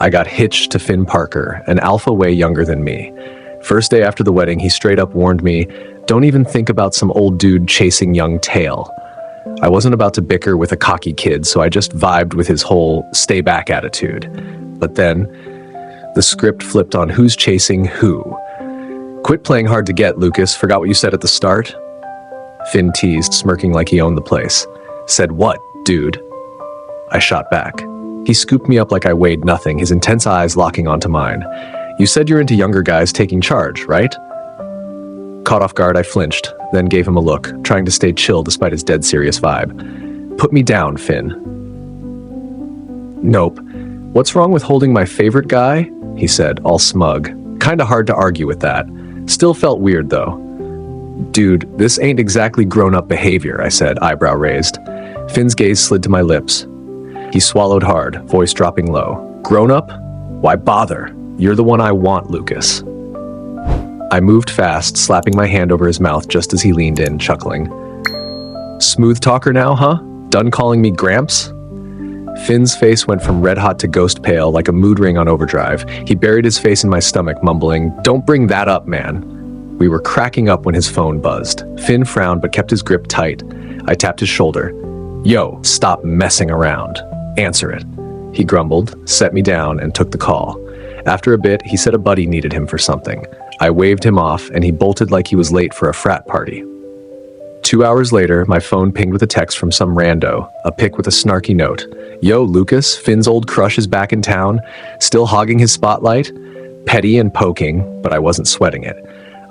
I got hitched to Finn Parker, an alpha way younger than me. First day after the wedding, he straight up warned me, don't even think about some old dude chasing young tail. I wasn't about to bicker with a cocky kid, so I just vibed with his whole stay back attitude. But then, the script flipped on who's chasing who. Quit playing hard to get, Lucas. Forgot what you said at the start? Finn teased, smirking like he owned the place. Said what, dude? I shot back. He scooped me up like I weighed nothing, his intense eyes locking onto mine. You said you're into younger guys taking charge, right? Caught off guard, I flinched, then gave him a look, trying to stay chill despite his dead serious vibe. Put me down, Finn. Nope. What's wrong with holding my favorite guy? He said, all smug. Kinda hard to argue with that. Still felt weird, though. Dude, this ain't exactly grown-up behavior, I said, eyebrow raised. Finn's gaze slid to my lips. He swallowed hard, voice dropping low. Grown-up? Why bother? You're the one I want, Lucas. I moved fast, slapping my hand over his mouth just as he leaned in, chuckling. Smooth talker now, huh? Done calling me Gramps? Finn's face went from red-hot to ghost pale, like a mood ring on overdrive. He buried his face in my stomach, mumbling, Don't bring that up, man. We were cracking up when his phone buzzed. Finn frowned but kept his grip tight. I tapped his shoulder. Yo, stop messing around. Answer it. He grumbled, set me down, and took the call. After a bit, he said a buddy needed him for something. I waved him off, and he bolted like he was late for a frat party. 2 hours later, my phone pinged with a text from some rando, a pic with a snarky note. Yo, Lucas, Finn's old crush is back in town, still hogging his spotlight? Petty and poking, but I wasn't sweating it.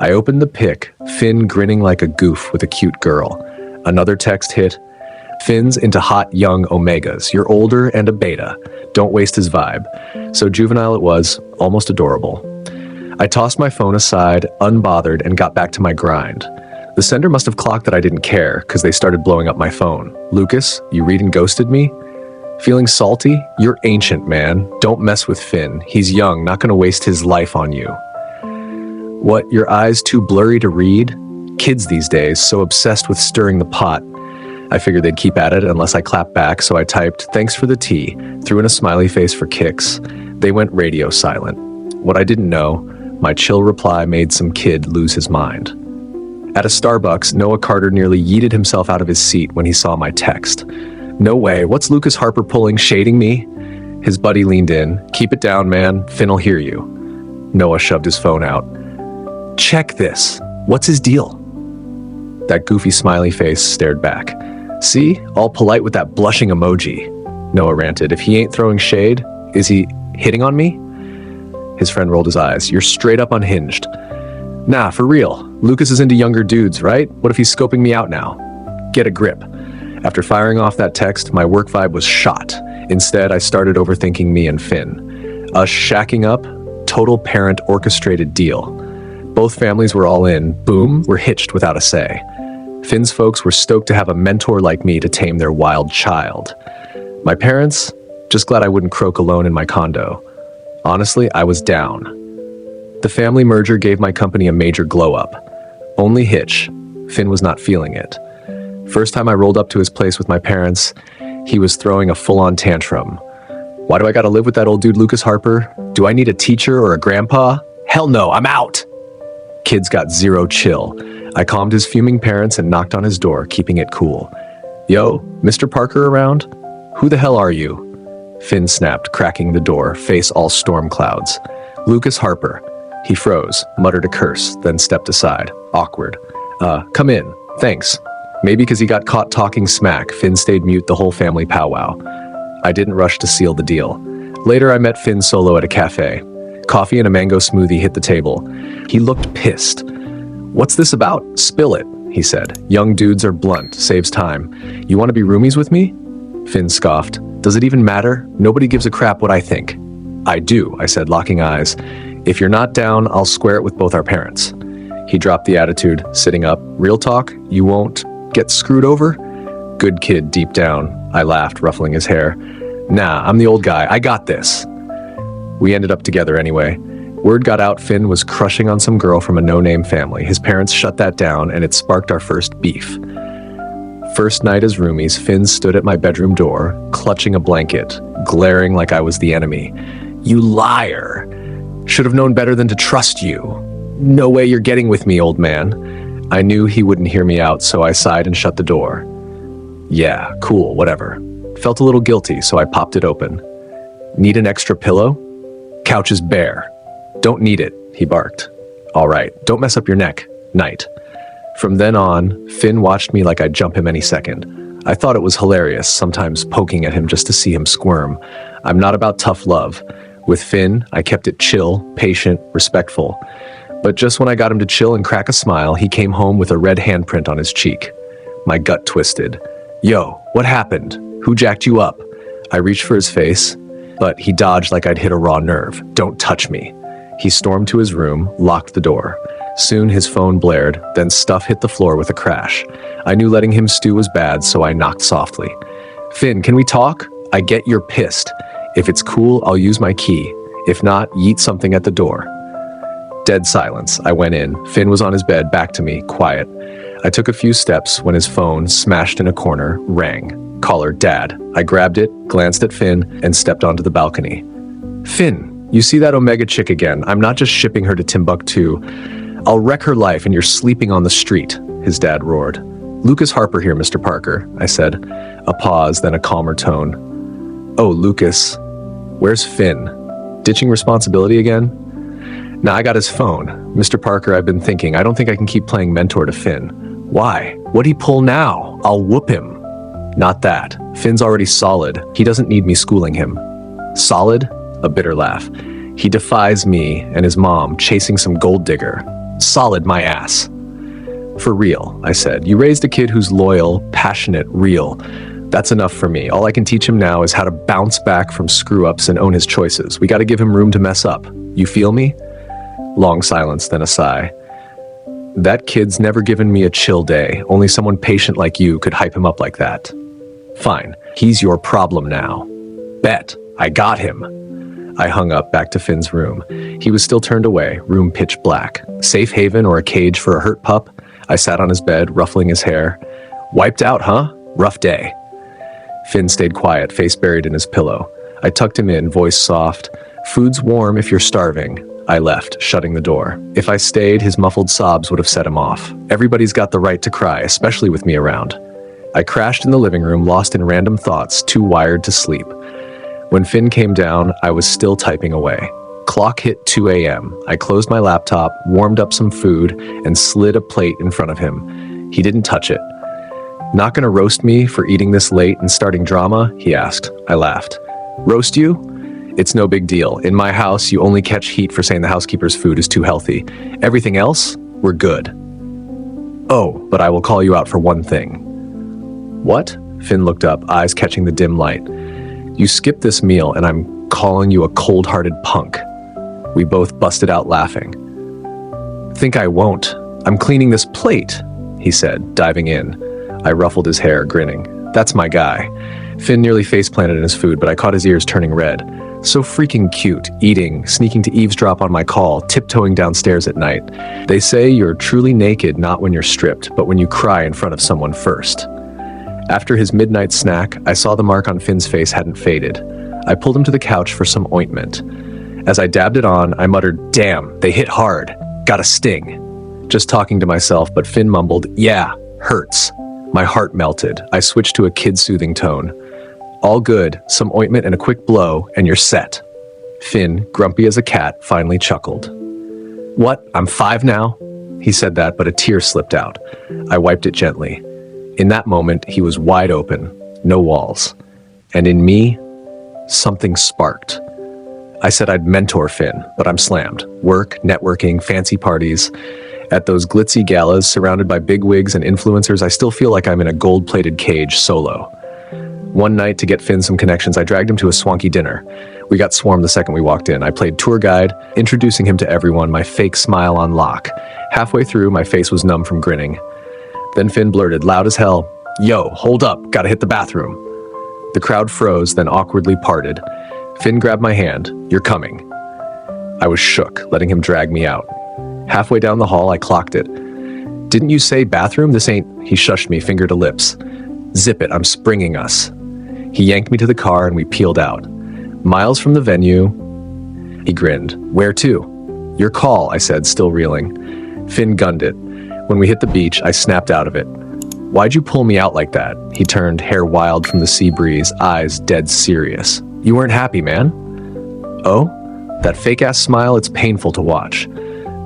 I opened the pic, Finn grinning like a goof with a cute girl. Another text hit. Finn's into hot young omegas. You're older and a beta. Don't waste his vibe. So juvenile it was, almost adorable. I tossed my phone aside, unbothered, and got back to my grind. The sender must have clocked that I didn't care, because they started blowing up my phone. Lucas, you read and ghosted me? Feeling salty? You're ancient, man. Don't mess with Finn. He's young, not gonna waste his life on you. What, your eyes too blurry to read? Kids these days, so obsessed with stirring the pot. I figured they'd keep at it unless I clapped back, so I typed, thanks for the tea, threw in a smiley face for kicks. They went radio silent. What I didn't know, my chill reply made some kid lose his mind. At a Starbucks, Noah Carter nearly yeeted himself out of his seat when he saw my text. No way, what's Lucas Harper pulling, shading me? His buddy leaned in. Keep it down, man, Finn'll hear you. Noah shoved his phone out. Check this. What's his deal? That goofy smiley face stared back. See? All polite with that blushing emoji. Noah ranted. If he ain't throwing shade, is he hitting on me? His friend rolled his eyes. You're straight up unhinged. Nah, for real. Lucas is into younger dudes, right? What if he's scoping me out now? Get a grip. After firing off that text, my work vibe was shot. Instead, I started overthinking me and Finn. Us shacking up, total parent orchestrated deal. Both families were all in. Boom, we're hitched without a say. Finn's folks were stoked to have a mentor like me to tame their wild child. My parents, just glad I wouldn't croak alone in my condo. Honestly, I was down. The family merger gave my company a major glow-up. Only hitch. Finn was not feeling it. First time I rolled up to his place with my parents, he was throwing a full-on tantrum. Why do I gotta live with that old dude Lucas Harper? Do I need a teacher or a grandpa? Hell no, I'm out! Kids got zero chill. I calmed his fuming parents and knocked on his door, keeping it cool. Yo, Mr. Parker around? Who the hell are you? Finn snapped, cracking the door, face all storm clouds. Lucas Harper. He froze, muttered a curse, then stepped aside, awkward. Come in, thanks. Maybe because he got caught talking smack, Finn stayed mute the whole family powwow. I didn't rush to seal the deal. Later I met Finn solo at a cafe. Coffee and a mango smoothie hit the table. He looked pissed. What's this about? Spill it, he said. Young dudes are blunt, saves time. You want to be roomies with me? Finn scoffed. Does it even matter? Nobody gives a crap what I think. I do, I said, locking eyes. If you're not down, I'll square it with both our parents. He dropped the attitude, sitting up. Real talk? You won't get screwed over? Good kid deep down, I laughed, ruffling his hair. Nah, I'm the old guy. I got this. We ended up together anyway. Word got out Finn was crushing on some girl from a no-name family. His parents shut that down, and it sparked our first beef. First night as roomies, Finn stood at my bedroom door, clutching a blanket, glaring like I was the enemy. You liar. Should have known better than to trust you. No way you're getting with me, old man. I knew he wouldn't hear me out, so I sighed and shut the door. Yeah, cool, whatever. Felt a little guilty, so I popped it open. Need an extra pillow? Couch is bare. Don't need it, he barked. All right, don't mess up your neck. Night. From then on, Finn watched me like I'd jump him any second. I thought it was hilarious, sometimes poking at him just to see him squirm. I'm not about tough love. With Finn, I kept it chill, patient, respectful. But just when I got him to chill and crack a smile, he came home with a red handprint on his cheek. My gut twisted. Yo, what happened? Who jacked you up? I reached for his face, but he dodged like I'd hit a raw nerve. Don't touch me. He stormed to his room, locked the door. Soon his phone blared, then stuff hit the floor with a crash. I knew letting him stew was bad, so I knocked softly. Finn, can we talk? I get you're pissed. If it's cool, I'll use my key. If not, yeet something at the door. Dead silence. I went in. Finn was on his bed, back to me, quiet. I took a few steps when his phone, smashed in a corner, rang. Caller, Dad. I grabbed it, glanced at Finn, and stepped onto the balcony. Finn, you see that Omega chick again. I'm not just shipping her to Timbuktu. I'll wreck her life and you're sleeping on the street, his dad roared. Lucas Harper here, Mr. Parker, I said. A pause, then a calmer tone. Oh, Lucas. Where's Finn? Ditching responsibility again? Nah, I got his phone. Mr. Parker, I've been thinking. I don't think I can keep playing mentor to Finn. Why? What'd he pull now? I'll whoop him. Not that. Finn's already solid. He doesn't need me schooling him. Solid? A bitter laugh. He defies me and his mom chasing some gold digger. Solid my ass. For real, I said. You raised a kid who's loyal, passionate, real. That's enough for me. All I can teach him now is how to bounce back from screw-ups and own his choices. We gotta give him room to mess up. You feel me? Long silence, then a sigh. That kid's never given me a chill day. Only someone patient like you could hype him up like that. Fine. He's your problem now. Bet. I got him. I hung up, back to Finn's room. He was still turned away, room pitch black. Safe haven or a cage for a hurt pup? I sat on his bed, ruffling his hair. Wiped out, huh? Rough day. Finn stayed quiet, face buried in his pillow. I tucked him in, voice soft. Food's warm if you're starving. I left, shutting the door. If I stayed, his muffled sobs would have set him off. Everybody's got the right to cry, especially with me around. I crashed in the living room, lost in random thoughts, too wired to sleep. When Finn came down, I was still typing away. Clock hit 2 a.m. I closed my laptop, warmed up some food, and slid a plate in front of him. He didn't touch it. Not gonna roast me for eating this late and starting drama? He asked. I laughed. Roast you? It's no big deal. In my house, you only catch heat for saying the housekeeper's food is too healthy. Everything else, we're good. Oh, but I will call you out for one thing. What? Finn looked up, eyes catching the dim light. You skipped this meal and I'm calling you a cold-hearted punk. We both busted out laughing. Think I won't. I'm cleaning this plate, he said, diving in. I ruffled his hair, grinning. That's my guy. Finn nearly face-planted in his food, but I caught his ears turning red. So freaking cute, eating, sneaking to eavesdrop on my call, tiptoeing downstairs at night. They say you're truly naked not when you're stripped, but when you cry in front of someone first. After his midnight snack, I saw the mark on Finn's face hadn't faded. I pulled him to the couch for some ointment. As I dabbed it on, I muttered, damn, they hit hard. Got a sting. Just talking to myself, but Finn mumbled, yeah, hurts. My heart melted. I switched to a kid-soothing tone. All good, some ointment and a quick blow, and you're set. Finn, grumpy as a cat, finally chuckled. What, I'm 5 now? He said that, but a tear slipped out. I wiped it gently. In that moment, he was wide open, no walls. And in me, something sparked. I said I'd mentor Finn, but I'm slammed. Work, networking, fancy parties. At those glitzy galas, surrounded by bigwigs and influencers, I still feel like I'm in a gold-plated cage solo. One night, to get Finn some connections, I dragged him to a swanky dinner. We got swarmed the second we walked in. I played tour guide, introducing him to everyone, my fake smile on lock. Halfway through, my face was numb from grinning. Then Finn blurted, loud as hell, "Yo, hold up, gotta hit the bathroom." The crowd froze, then awkwardly parted. Finn grabbed my hand. "You're coming." I was shook, letting him drag me out. Halfway down the hall, I clocked it. "Didn't you say bathroom? This ain't..." He shushed me, finger to lips. "Zip it, I'm springing us." He yanked me to the car and we peeled out. Miles from the venue, He grinned. Where to? Your call, I said, still reeling. Finn gunned it. When we hit the beach, I snapped out of it. Why'd you pull me out like that? He turned, hair wild from the sea breeze, eyes dead serious. You weren't happy, man? Oh? That fake-ass smile, it's painful to watch.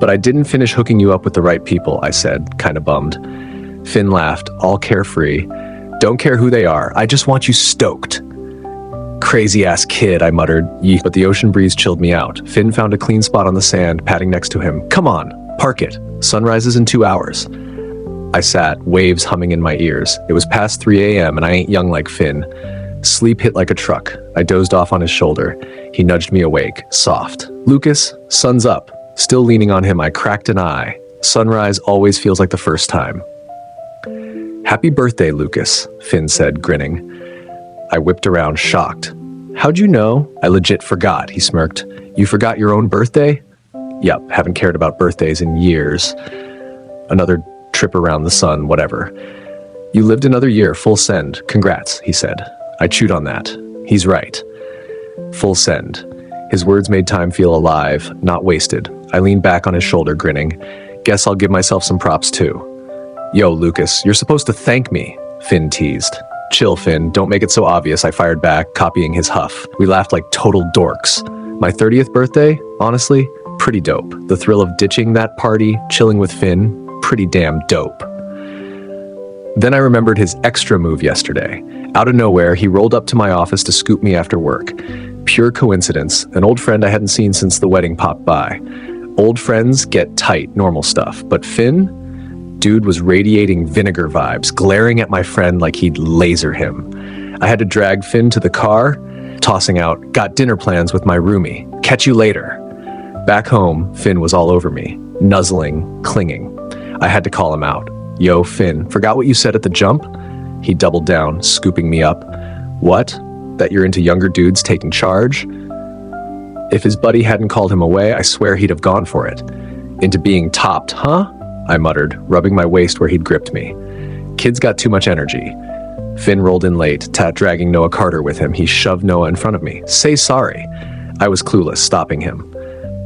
But I didn't finish hooking you up with the right people, I said, kinda bummed. Finn laughed, all carefree. Don't care who they are, I just want you stoked. Crazy-ass kid, I muttered, but the ocean breeze chilled me out. Finn found a clean spot on the sand, patting next to him. Come on, park it. Sunrise is in 2 hours. I sat, waves humming in my ears. It was past 3 a.m. and I ain't young like Finn. Sleep hit like a truck. I dozed off on his shoulder. He nudged me awake, soft. Lucas, sun's up. Still leaning on him, I cracked an eye. Sunrise always feels like the first time. Happy birthday, Lucas, Finn said, grinning. I whipped around, shocked. How'd you know? I legit forgot, he smirked. You forgot your own birthday? Yup, haven't cared about birthdays in years. Another trip around the sun, whatever. You lived another year, full send. Congrats, he said. I chewed on that. He's right. Full send. His words made time feel alive, not wasted. I leaned back on his shoulder, grinning. Guess I'll give myself some props too. Yo, Lucas, you're supposed to thank me, Finn teased. Chill, Finn, don't make it so obvious, I fired back, copying his huff. We laughed like total dorks. My 30th birthday, honestly, pretty dope. The thrill of ditching that party, chilling with Finn, pretty damn dope. Then I remembered his extra move yesterday. Out of nowhere, he rolled up to my office to scoop me after work. Pure coincidence, an old friend I hadn't seen since the wedding popped by. Old friends get tight, normal stuff, but Finn? Dude was radiating vinegar vibes, glaring at my friend like he'd laser him. I had to drag Finn to the car, tossing out, got dinner plans with my roomie. Catch you later. Back home, Finn was all over me, nuzzling, clinging. I had to call him out. Yo, Finn, forgot what you said at the jump? He doubled down, scooping me up. What? That you're into younger dudes taking charge? If his buddy hadn't called him away, I swear he'd have gone for it. Into being topped, huh? I muttered, rubbing my waist where he'd gripped me. Kid's got too much energy. Finn rolled in late, dragging Noah Carter with him. He shoved Noah in front of me. Say sorry. I was clueless, stopping him.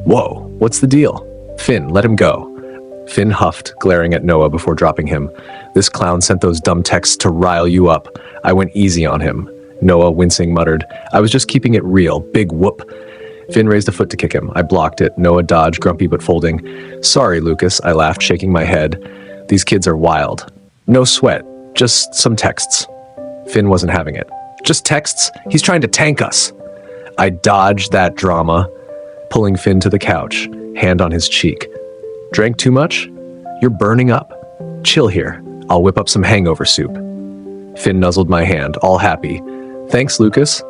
Whoa, what's the deal? Finn, let him go. Finn huffed, glaring at Noah before dropping him. This clown sent those dumb texts to rile you up. I went easy on him. Noah, wincing, muttered, I was just keeping it real. Big whoop. Finn raised a foot to kick him. I blocked it. Noah dodged, grumpy but folding. Sorry, Lucas, I laughed, shaking my head. These kids are wild. No sweat. Just some texts. Finn wasn't having it. Just texts? He's trying to tank us. I dodged that drama, pulling Finn to the couch, hand on his cheek. Drank too much? You're burning up. Chill here. I'll whip up some hangover soup. Finn nuzzled my hand, all happy. Thanks, Lucas.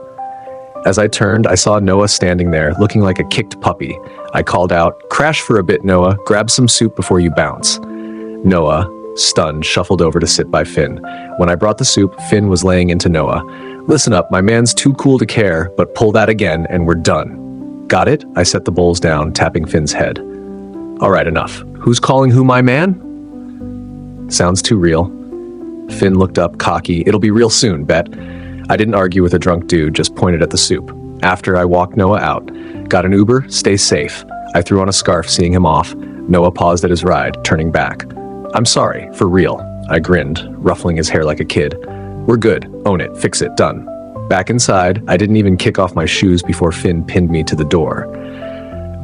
As I turned, I saw Noah standing there, looking like a kicked puppy. I called out, crash for a bit, Noah. Grab some soup before you bounce. Noah, stunned, shuffled over to sit by Finn. When I brought the soup, Finn was laying into Noah. Listen up, my man's too cool to care, but pull that again and we're done. Got it? I set the bowls down, tapping Finn's head. All right, enough. Who's calling who my man? Sounds too real. Finn looked up, cocky. It'll be real soon, bet. I didn't argue with a drunk dude, just pointed at the soup. After I walked Noah out. Got an Uber, stay safe. I threw on a scarf, seeing him off. Noah paused at his ride, turning back. I'm sorry, for real. I grinned, ruffling his hair like a kid. We're good, own it, fix it, done. Back inside, I didn't even kick off my shoes before Finn pinned me to the door.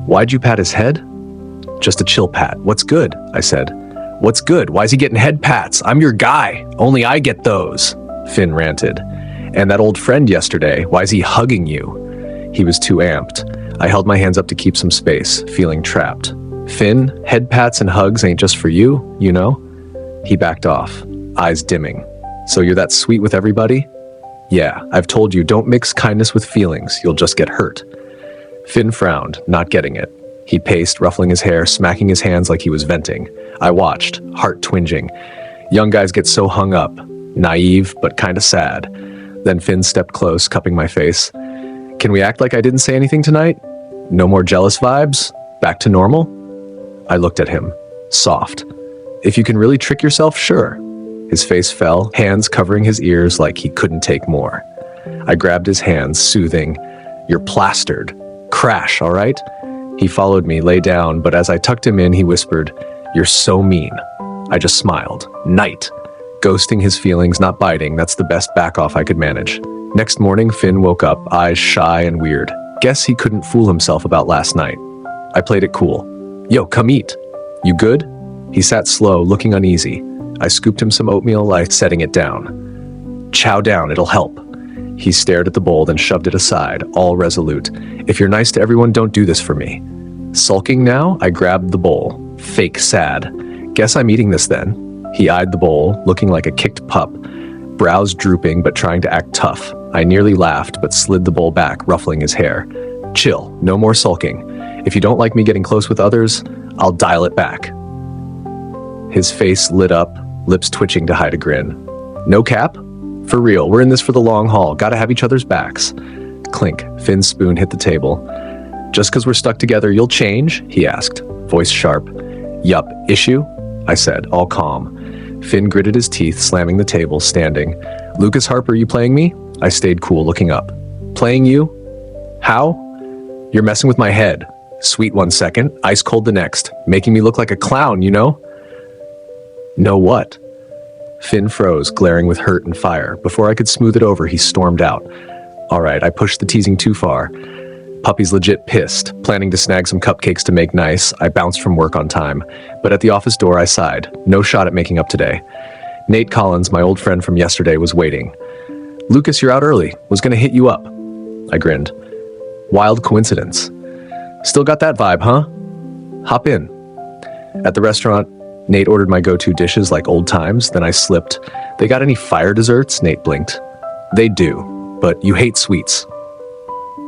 Why'd you pat his head? Just a chill pat. What's good? I said. What's good? Why's he getting head pats? I'm your guy. Only I get those. Finn ranted. And that old friend yesterday, why's he hugging you? He was too amped. I held my hands up to keep some space, feeling trapped. Finn, head pats and hugs ain't just for you, you know? He backed off, eyes dimming. So you're that sweet with everybody? Yeah, I've told you, don't mix kindness with feelings. You'll just get hurt. Finn frowned, not getting it. He paced, ruffling his hair, smacking his hands like he was venting. I watched, heart twinging. Young guys get so hung up. Naive, but kinda sad. Then Finn stepped close, cupping my face. Can we act like I didn't say anything tonight? No more jealous vibes? Back to normal? I looked at him, soft. If you can really trick yourself, sure. His face fell, hands covering his ears like he couldn't take more. I grabbed his hands, soothing. You're plastered. Crash, all right? He followed me, lay down, but as I tucked him in, he whispered, "You're so mean." I just smiled. Night. Ghosting his feelings, not biting, that's the best back off I could manage. Next morning, Finn woke up, eyes shy and weird. Guess he couldn't fool himself about last night. I played it cool. "Yo, come eat." "You good?" He sat slow, looking uneasy. I scooped him some oatmeal, setting it down. "Chow down, it'll help." He stared at the bowl, then shoved it aside, all resolute. "If you're nice to everyone, don't do this for me." Sulking now, I grabbed the bowl. Fake sad. "Guess I'm eating this then." He eyed the bowl, looking like a kicked pup, brows drooping but trying to act tough. I nearly laughed, but slid the bowl back, ruffling his hair. "Chill, no more sulking. If you don't like me getting close with others, I'll dial it back." His face lit up, lips twitching to hide a grin. "No cap? For real, we're in this for the long haul, gotta have each other's backs." Clink, Finn's spoon hit the table. "Just 'cause we're stuck together, you'll change?" he asked, voice sharp. "Yup, issue?" I said, all calm. Finn gritted his teeth, slamming the table, standing. "Lucas Harper, you playing me?" I stayed cool, looking up. "Playing you? How?" "You're messing with my head. Sweet 1 second, ice cold the next. Making me look like a clown, you know?" "Know what?" Finn froze, glaring with hurt and fire. Before I could smooth it over, he stormed out. All right, I pushed the teasing too far. Puppy's legit pissed, planning to snag some cupcakes to make nice. I bounced from work on time, but at the office door I sighed. No shot at making up today. Nate Collins, my old friend from yesterday, was waiting. "Lucas, you're out early. Was gonna hit you up." I grinned. "Wild coincidence. Still got that vibe, huh? Hop in." At the restaurant, Nate ordered my go-to dishes like old times, then I slipped. "They got any fire desserts?" Nate blinked. "They do, but you hate sweets."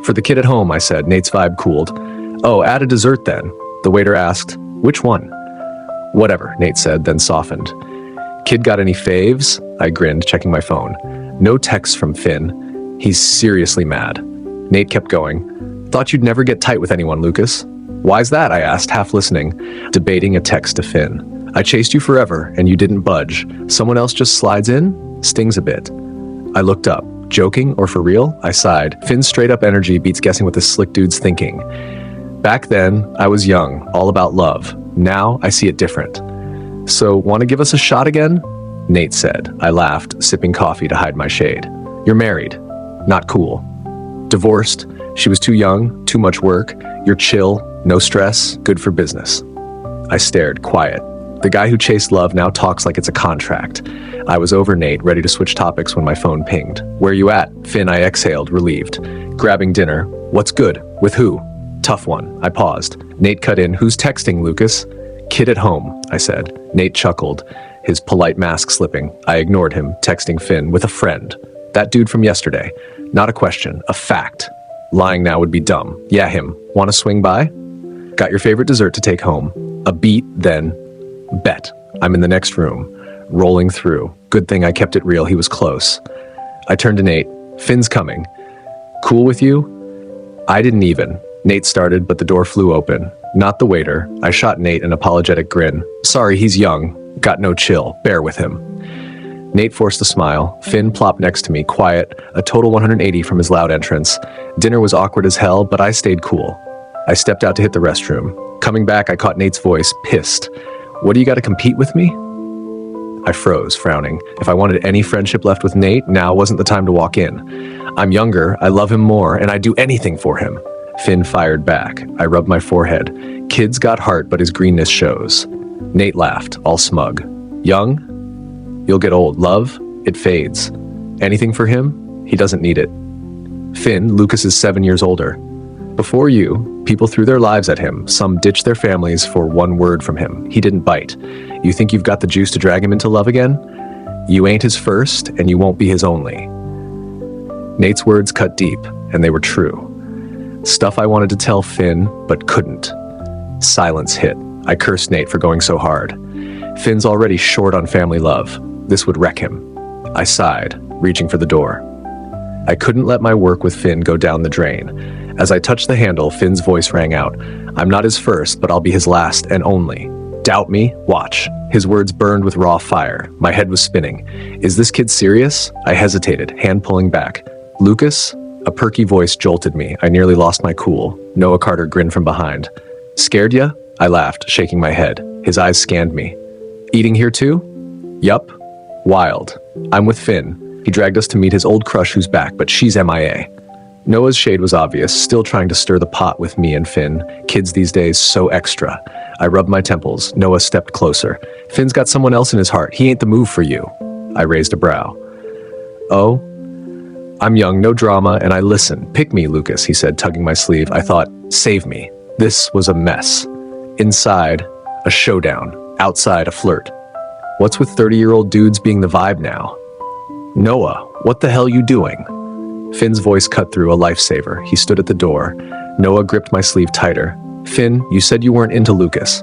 "For the kid at home," I said. Nate's vibe cooled. "Oh, add a dessert then." The waiter asked, "Which one?" "Whatever," Nate said, then softened. "Kid got any faves?" I grinned, checking my phone. No texts from Finn. He's seriously mad. Nate kept going. "Thought you'd never get tight with anyone, Lucas." "Why's that?" I asked, half listening, debating a text to Finn. "I chased you forever, and you didn't budge. Someone else just slides in? Stings a bit." I looked up. Joking or for real? I sighed. Finn's straight-up energy beats guessing what this slick dude's thinking. Back then, I was young, all about love. Now, I see it different. "So, want to give us a shot again?" Nate said. I laughed, sipping coffee to hide my shade. "You're married. Not cool. Divorced. She was too young, too much work. You're chill, no stress, good for business." I stared, quiet. The guy who chased love now talks like it's a contract. I was over Nate, ready to switch topics when my phone pinged. "Where you at?" Finn, I exhaled, relieved. "Grabbing dinner." "What's good? With who?" "Tough one." I paused. Nate cut in. "Who's texting, Lucas?" "Kid at home," I said. Nate chuckled, his polite mask slipping. I ignored him, texting Finn, "With a friend. That dude from yesterday. Not a question, a fact. Lying now would be dumb." "Yeah, him. Want to swing by?" "Got your favorite dessert to take home." A beat, then... Bet. I'm in the next room. Rolling through. Good thing I kept it real, he was close. I turned to Nate. "Finn's coming." "Cool with you?" I didn't even. Nate started, but the door flew open. Not the waiter. I shot Nate an apologetic grin. "Sorry, he's young. Got no chill. Bear with him." Nate forced a smile. Finn plopped next to me, quiet, a total 180 from his loud entrance. Dinner was awkward as hell, but I stayed cool. I stepped out to hit the restroom. Coming back, I caught Nate's voice, pissed. "What, do you gotta compete with me?" I froze, frowning. If I wanted any friendship left with Nate, now wasn't the time to walk in. I'm younger, I love him more, and I'd do anything for him. Finn fired back. I rubbed my forehead. Kid's got heart, but his greenness shows. Nate laughed, all smug. "Young? You'll get old. Love? It fades. Anything for him? He doesn't need it." "Finn, Lucas is 7 years older. Before you, people threw their lives at him. Some ditched their families for one word from him. He didn't bite. You think you've got the juice to drag him into love again? You ain't his first, and you won't be his only." Nate's words cut deep, and they were true. Stuff I wanted to tell Finn, but couldn't. Silence hit. I cursed Nate for going so hard. Finn's already short on family love. This would wreck him. I sighed, reaching for the door. I couldn't let my work with Finn go down the drain. As I touched the handle, Finn's voice rang out. "I'm not his first, but I'll be his last and only. Doubt me? Watch." His words burned with raw fire. My head was spinning. Is this kid serious? I hesitated, hand pulling back. "Lucas, A perky voice jolted me. I nearly lost my cool. Noah Carter grinned from behind. Scared ya? I laughed, shaking my head. His eyes scanned me. Eating here too? Yup. Wild. I'm with Finn. He dragged us to meet his old crush who's back, but she's MIA. Noah's shade was obvious, still trying to stir the pot with me and Finn. Kids these days, so extra. I rubbed my temples. Noah stepped closer. Finn's got someone else in his heart. He ain't the move for you. I raised a brow. Oh? I'm young, no drama, and I listen. Pick me, Lucas, he said, tugging my sleeve. I thought, save me. This was a mess. Inside, a showdown. Outside, a flirt. What's with 30-year-old dudes being the vibe now? Noah, what the hell you doing? Finn's voice cut through, a lifesaver. He stood at the door. Noah gripped my sleeve tighter. Finn, you said you weren't into Lucas.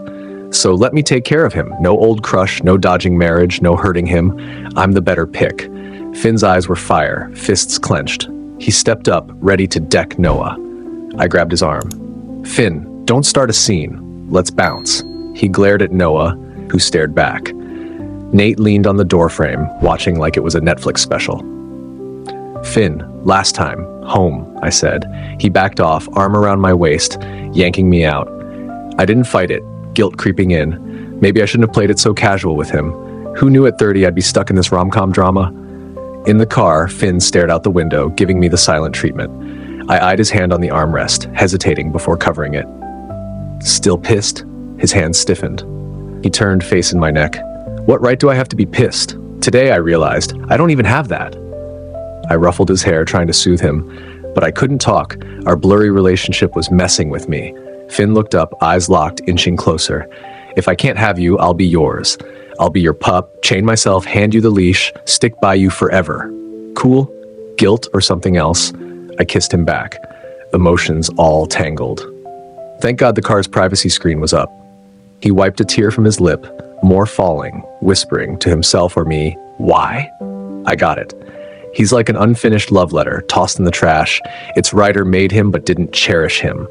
So let me take care of him. No old crush, no dodging marriage, no hurting him. I'm the better pick. Finn's eyes were fire, fists clenched. He stepped up, ready to deck Noah. I grabbed his arm. Finn, don't start a scene. Let's bounce. He glared at Noah, who stared back. Nate leaned on the doorframe, watching like it was a Netflix special. Finn, last time, home, I said. He backed off, arm around my waist, yanking me out. I didn't fight it, guilt creeping in. Maybe I shouldn't have played it so casual with him. Who knew at 30 I'd be stuck in this rom-com drama? In the car, Finn stared out the window, giving me the silent treatment. I eyed his hand on the armrest, hesitating before covering it. Still pissed? His hand stiffened. He turned, face in my neck. What right do I have to be pissed? Today, I realized, I don't even have that. I ruffled his hair, trying to soothe him, but I couldn't talk. Our blurry relationship was messing with me. Finn looked up, eyes locked, inching closer. If I can't have you, I'll be yours. I'll be your pup, chain myself, hand you the leash, stick by you forever. Cool? Guilt or something else? I kissed him back. Emotions all tangled. Thank God the car's privacy screen was up. He wiped a tear from his lip, more falling, whispering to himself or me, why? I got it. He's like an unfinished love letter, tossed in the trash. Its writer made him but didn't cherish him.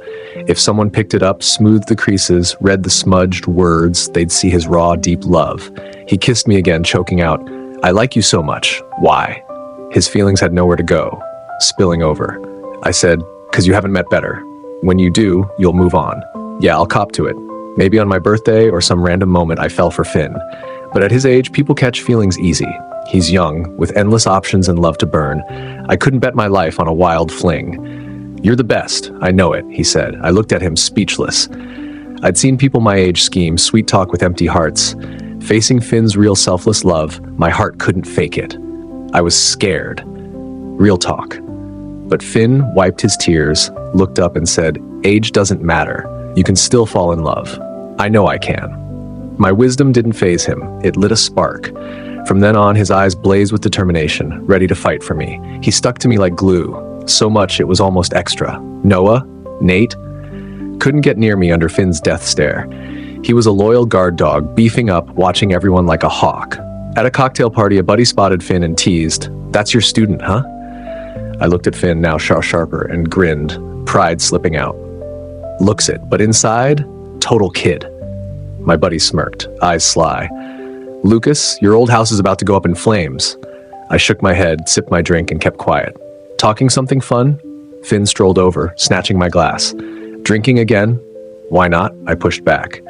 If someone picked it up, smoothed the creases, read the smudged words, they'd see his raw, deep love. He kissed me again, choking out, I like you so much. Why? His feelings had nowhere to go, spilling over. I said, 'Cause you haven't met better. When you do, you'll move on. Yeah, I'll cop to it. Maybe on my birthday or some random moment I fell for Finn. But at his age, people catch feelings easy. He's young, with endless options and love to burn. I couldn't bet my life on a wild fling. You're the best, I know it, he said. I looked at him speechless. I'd seen people my age scheme, sweet talk with empty hearts. Facing Finn's real selfless love, my heart couldn't fake it. I was scared. Real talk. But Finn wiped his tears, looked up and said, age doesn't matter. You can still fall in love. I know I can. My wisdom didn't faze him. It lit a spark. From then on, his eyes blazed with determination, ready to fight for me. He stuck to me like glue, so much it was almost extra. Noah? Nate? Couldn't get near me under Finn's death stare. He was a loyal guard dog, beefing up, watching everyone like a hawk. At a cocktail party, a buddy spotted Finn and teased, "That's your student, huh?" I looked at Finn, now sharper, and grinned, pride slipping out. Looks it, but inside, total kid. My buddy smirked, eyes sly. Lucas, your old house is about to go up in flames. I shook my head, sipped my drink, and kept quiet. Talking something fun? Finn strolled over, snatching my glass. Drinking again? Why not? I pushed back.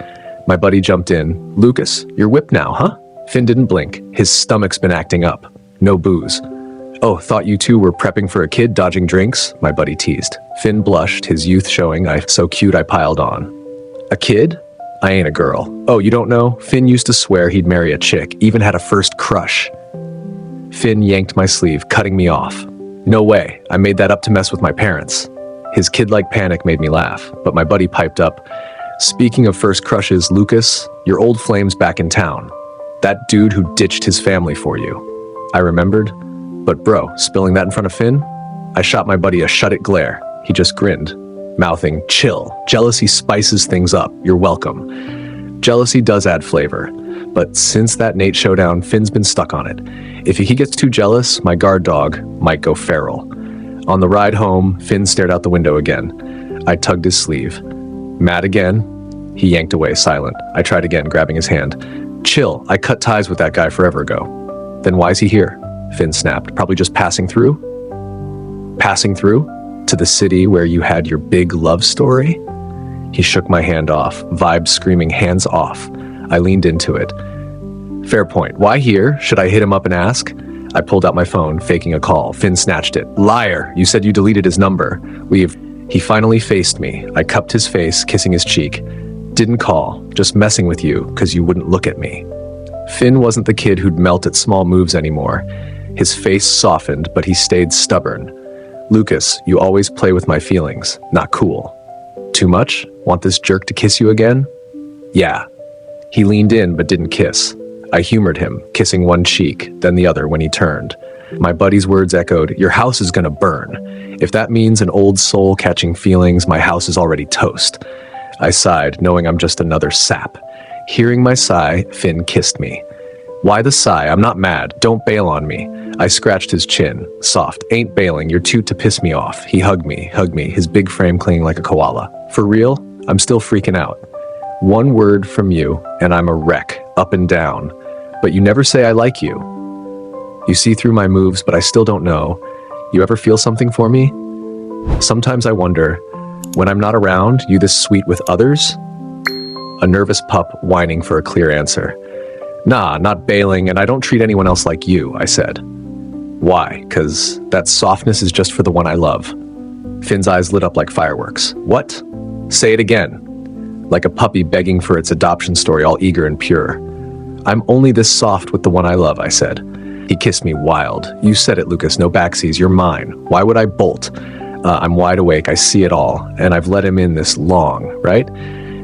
My buddy jumped in. Lucas, you're whipped now, huh? Finn didn't blink. His stomach's been acting up. No booze. Oh, thought you two were prepping for a kid, dodging drinks? My buddy teased. Finn blushed, his youth showing. So cute I piled on. A kid? I ain't a girl. Oh, you don't know? Finn used to swear he'd marry a chick, even had a first crush. Finn yanked my sleeve, cutting me off. No way, I made that up to mess with my parents. His kid-like panic made me laugh, but my buddy piped up. Speaking of first crushes, Lucas, your old flame's back in town. That dude who ditched his family for you. I remembered, but bro, spilling that in front of Finn? I shot my buddy a shut-it glare. He just grinned, mouthing, chill. Jealousy spices things up. You're welcome. Jealousy does add flavor, but since that Nate showdown, Finn's been stuck on it. If he gets too jealous, my guard dog might go feral. On the ride home, Finn stared out the window again. I tugged his sleeve. Mad again? He yanked away, silent. I tried again, grabbing his hand. Chill, I cut ties with that guy forever ago. Then why's he here? Finn snapped. Probably just passing through? passing through? To the city where you had your big love story? He shook my hand off, vibe screaming hands off. I leaned into it. Fair point. Why here? Should I hit him up and ask? I pulled out my phone, faking a call. Finn snatched it. Liar! You said you deleted his number. He finally faced me. I cupped his face, kissing his cheek. Didn't call, just messing with you, because you wouldn't look at me. Finn wasn't the kid who'd melt at small moves anymore. His face softened, but he stayed stubborn. Lucas, you always play with my feelings. Not cool. Too much? Want this jerk to kiss you again? Yeah. He leaned in, but didn't kiss. I humored him, kissing one cheek, then the other when he turned. My buddy's words echoed, your house is gonna burn. If that means an old soul catching feelings, my house is already toast. I sighed, knowing I'm just another sap. Hearing my sigh, Finn kissed me. Why the sigh? I'm not mad. Don't bail on me. I scratched his chin. Soft. Ain't bailing. You're too to piss me off. He hugged me, his big frame clinging like a koala. For real? I'm still freaking out. One word from you, and I'm a wreck, up and down. But you never say I like you. You see through my moves, but I still don't know. You ever feel something for me? Sometimes I wonder, when I'm not around, you this sweet with others? A nervous pup whining for a clear answer. Nah, not bailing, and I don't treat anyone else like you, I said. Why? 'Cause that softness is just for the one I love. Finn's eyes lit up like fireworks. What? Say it again. Like a puppy begging for its adoption story, all eager and pure. I'm only this soft with the one I love, I said. He kissed me wild. You said it, Lucas, no backsies, you're mine. Why would I bolt? I'm wide awake, I see it all, and I've let him in this long, right?